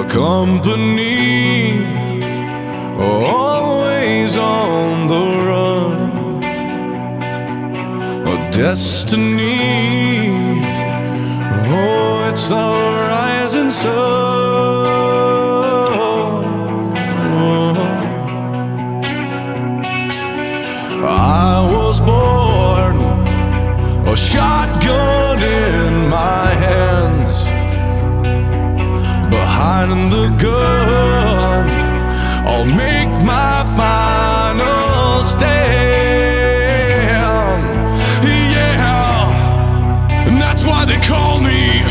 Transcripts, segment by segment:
company, always on the run, a destiny, oh, it's the rising sun. I was born, a shotgun in my hands, behind the gun, I'll make my final stand. Yeah, and that's why they call me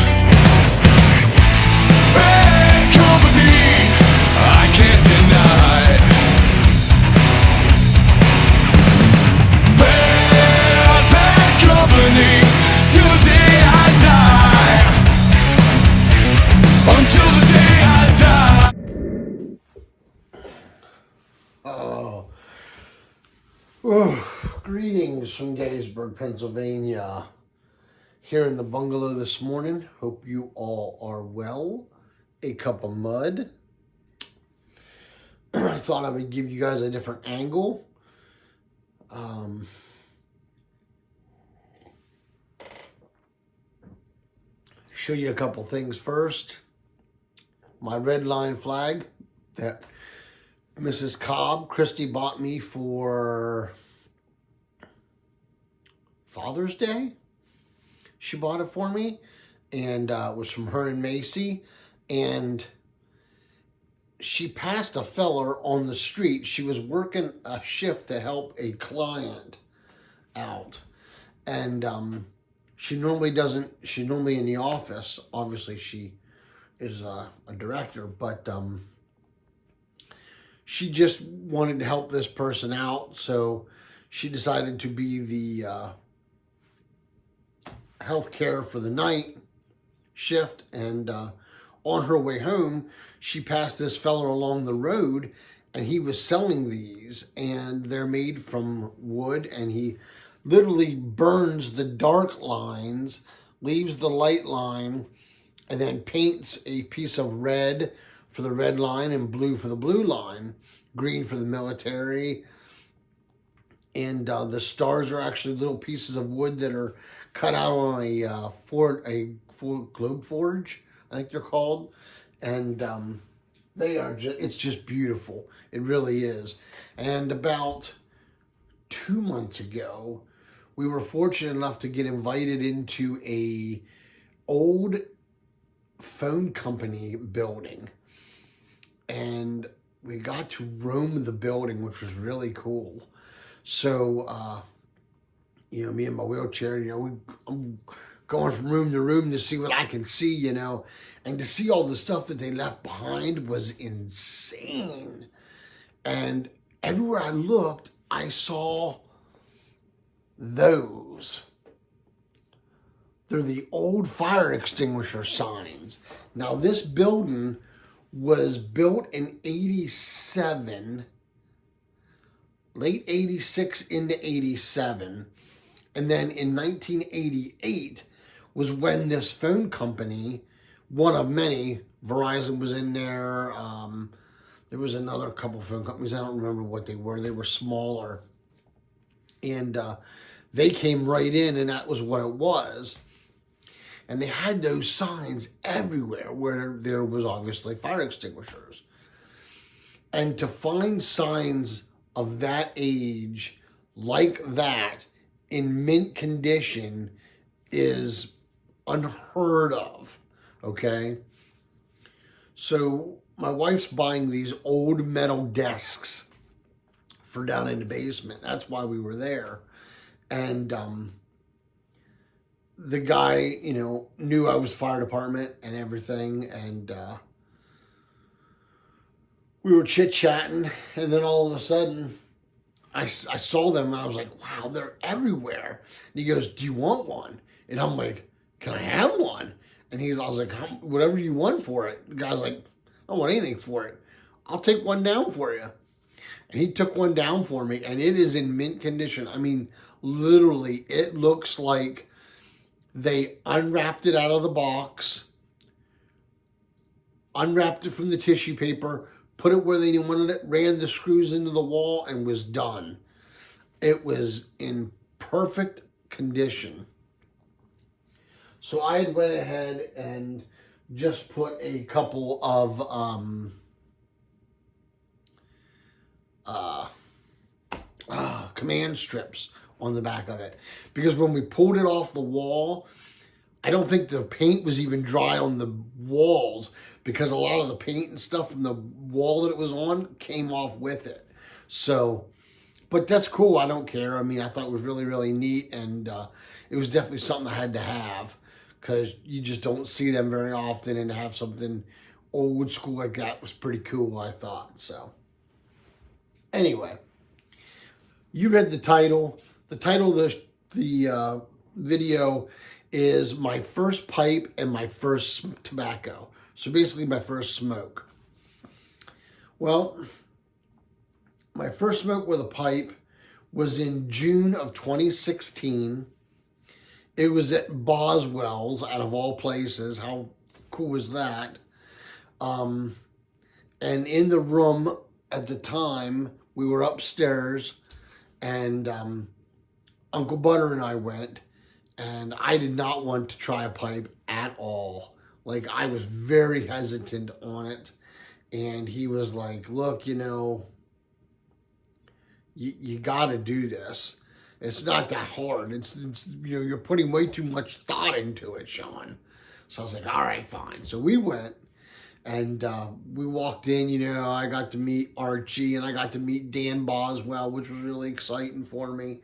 bad company. I can't deny bad company till the day I die. Until the day I die. Greetings from Gettysburg, Pennsylvania. Here in the bungalow this morning. Hope you all are well. A cup of mud. I thought I would give you guys a different angle. Show you a couple things first. My red line flag that Mrs. Christy bought me for Father's Day. She bought it for me, and it was from her and Macy. And she passed a feller on the street. She was working a shift to help a client out, and she's normally in the office. Obviously, she is a director, but she just wanted to help this person out, so she decided to be the healthcare for the night shift. And on her way home, she passed this fella along the road, and he was selling these, and they're made from wood, and he literally burns the dark lines, leaves the light line, and then paints a piece of red for the red line and blue for the blue line, green for the military. And the stars are actually little pieces of wood that are cut out on a globe forge, I think they're called. And it's just beautiful. It really is. And about 2 months ago, we were fortunate enough to get invited into a old phone company building, and we got to roam the building, which was really cool. So, me in my wheelchair, I'm going from room to room to see what I can see, and to see all the stuff that they left behind was insane. And everywhere I looked, I saw those. They're the old fire extinguisher signs. Now, this building was built in 87, late 86 into 87. And then in 1988 was when this phone company, one of many, Verizon was in there. There was another couple phone companies. I don't remember what they were. They were smaller. And they came right in, and that was what it was. And they had those signs everywhere where there was obviously fire extinguishers. And to find signs of that age like that in mint condition is unheard of, okay? So my wife's buying these old metal desks for down in the basement. That's why we were there. And the guy, knew I was fire department and everything, and we were chit-chatting, and then all of a sudden, I saw them, and I was like, wow, they're everywhere. And he goes, do you want one? And I'm like, can I have one? And I was like, whatever you want for it. The guy's like, I don't want anything for it. I'll take one down for you. And he took one down for me, and it is in mint condition. I mean, literally, it looks like they unwrapped it out of the box, unwrapped it from the tissue paper, put it where they wanted it, ran the screws into the wall, and was done. It was in perfect condition. So I had went ahead and just put a couple of command strips on the back of it, because when we pulled it off the wall, I don't think the paint was even dry on the walls, because a lot of the paint and stuff from the wall that it was on came off with it. So, but that's cool. I don't care. I mean, I thought it was really, really neat, and it was definitely something I had to have, because you just don't see them very often, and to have something old school like that was pretty cool, I thought. So, anyway, you read the title. The title of the video is my first pipe and my first tobacco. So basically my first smoke. Well, my first smoke with a pipe was in June of 2016. It was at Boswell's, out of all places. How cool was that? And in the room at the time, we were upstairs, and Uncle Butter and I went, and I did not want to try a pipe at all. Like, I was very hesitant on it, and he was like, look, you know, you got to do this. It's not that hard. It's you know, you're putting way too much thought into it, Sean. So I was like, all right, fine. So we went, and we walked in. You know, I got to meet Archie, and I got to meet Dan Boswell, which was really exciting for me.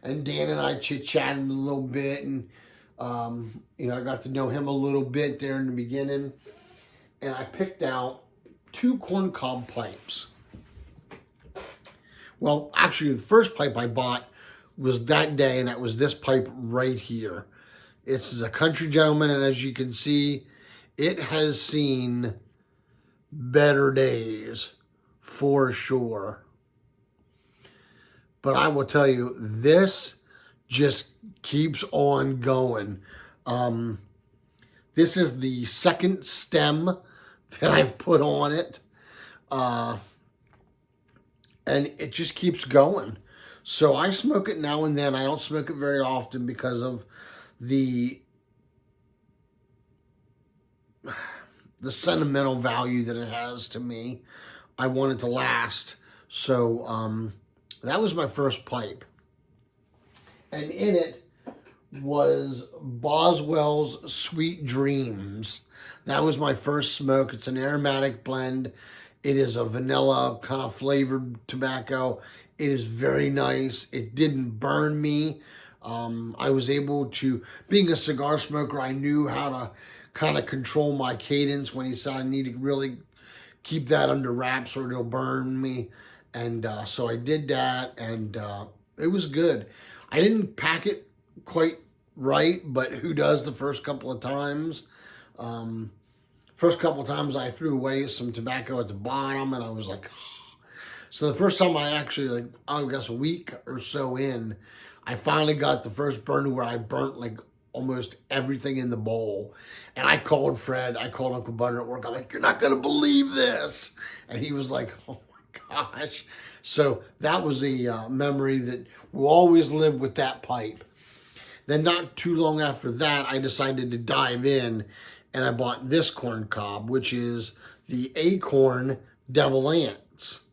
And Dan and I chit-chatted a little bit, and you know, I got to know him a little bit there in the beginning. And I picked out 2 corncob pipes. Well, actually, the first pipe I bought was that day, and that was this pipe right here. It's a Country Gentleman, and as you can see, it has seen better days for sure. But I will tell you, this just keeps on going. This is the second stem that I've put on it. And it just keeps going. So I smoke it now and then. I don't smoke it very often because of the sentimental value that it has to me. I want it to last. So that was my first pipe. And in it was Boswell's Sweet Dreams. That was my first smoke. It's an aromatic blend. It is a vanilla kind of flavored tobacco. It is very nice. It didn't burn me. I was able to, being a cigar smoker, I knew how to kind of control my cadence when he said I need to really keep that under wraps or it'll burn me. And so I did that, and it was good. I didn't pack it quite right, but who does the first couple of times? First couple of times I threw away some tobacco at the bottom, and I was like, so the first time I actually, like, I guess a week or so in, I finally got the first burn where I burnt like almost everything in the bowl. And I called Fred, I called Uncle Butter at work. I'm like, you're not going to believe this. And he was like, oh my gosh. So that was a memory that will always live with that pipe. Then not too long after that, I decided to dive in, and I bought this corn cob, which is the Acorn Devil Ants.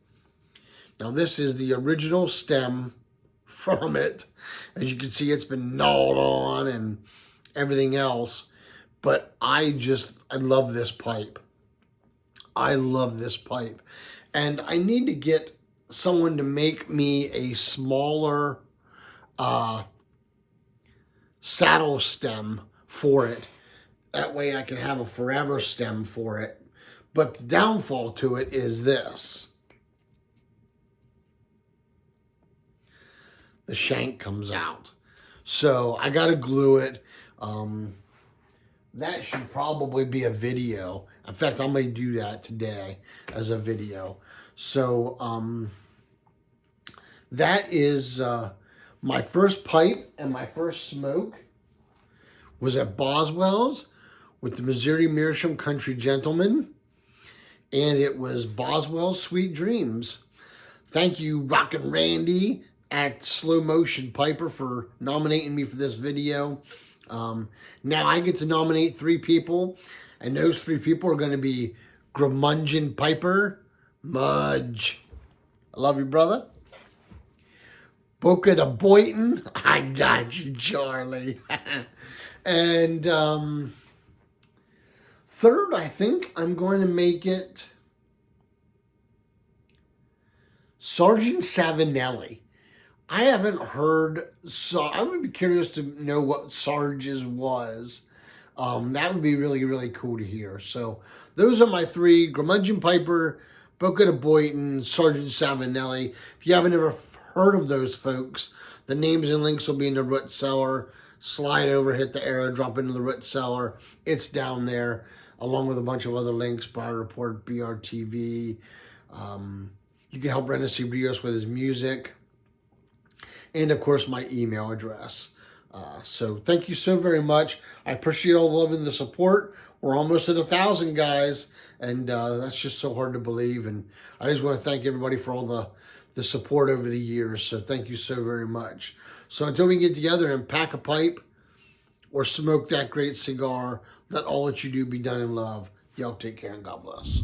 Now this is the original stem from it. As you can see, it's been gnawed on and everything else. But I love this pipe. I love this pipe. And I need to get someone to make me a smaller saddle stem for it. That way I can have a forever stem for it. But the downfall to it is this. The shank comes out. So I got to glue it. That should probably be a video. In fact, I may do that today as a video. So that is my first pipe, and my first smoke was at Boswell's with the Missouri Meerschaum Country Gentleman. and it was Boswell's Sweet Dreams. Thank you, Rockin' Randy at Slow Motion Piper, for nominating me for this video. Now I get to nominate 3 people, and those 3 people are going to be Curmudeon Piper, Mudge, I love you, brother. Boca to Boynton, I got you, Charlie. And third, I think I'm going to make it Sarge Savinelli. I haven't heard, so I would be curious to know what Sarge's was. That would be really, really cool to hear. So those are my 3: Curmudeon Piper, Boca to Boynton, Sarge Savinelli. If you haven't ever heard of those folks, the names and links will be in the root cellar. Slide over, hit the arrow, drop into the root cellar. It's down there, along with a bunch of other links, Briar Report, BRTV. You can help Renssy Rios with his music. And, of course, my email address. So thank you so very much. I appreciate all the love and the support. We're almost at 1,000, guys. And that's just so hard to believe. And I just want to thank everybody for all the support over the years. So thank you so very much. So until we get together and pack a pipe or smoke that great cigar, let all that you do be done in love. Y'all take care and God bless.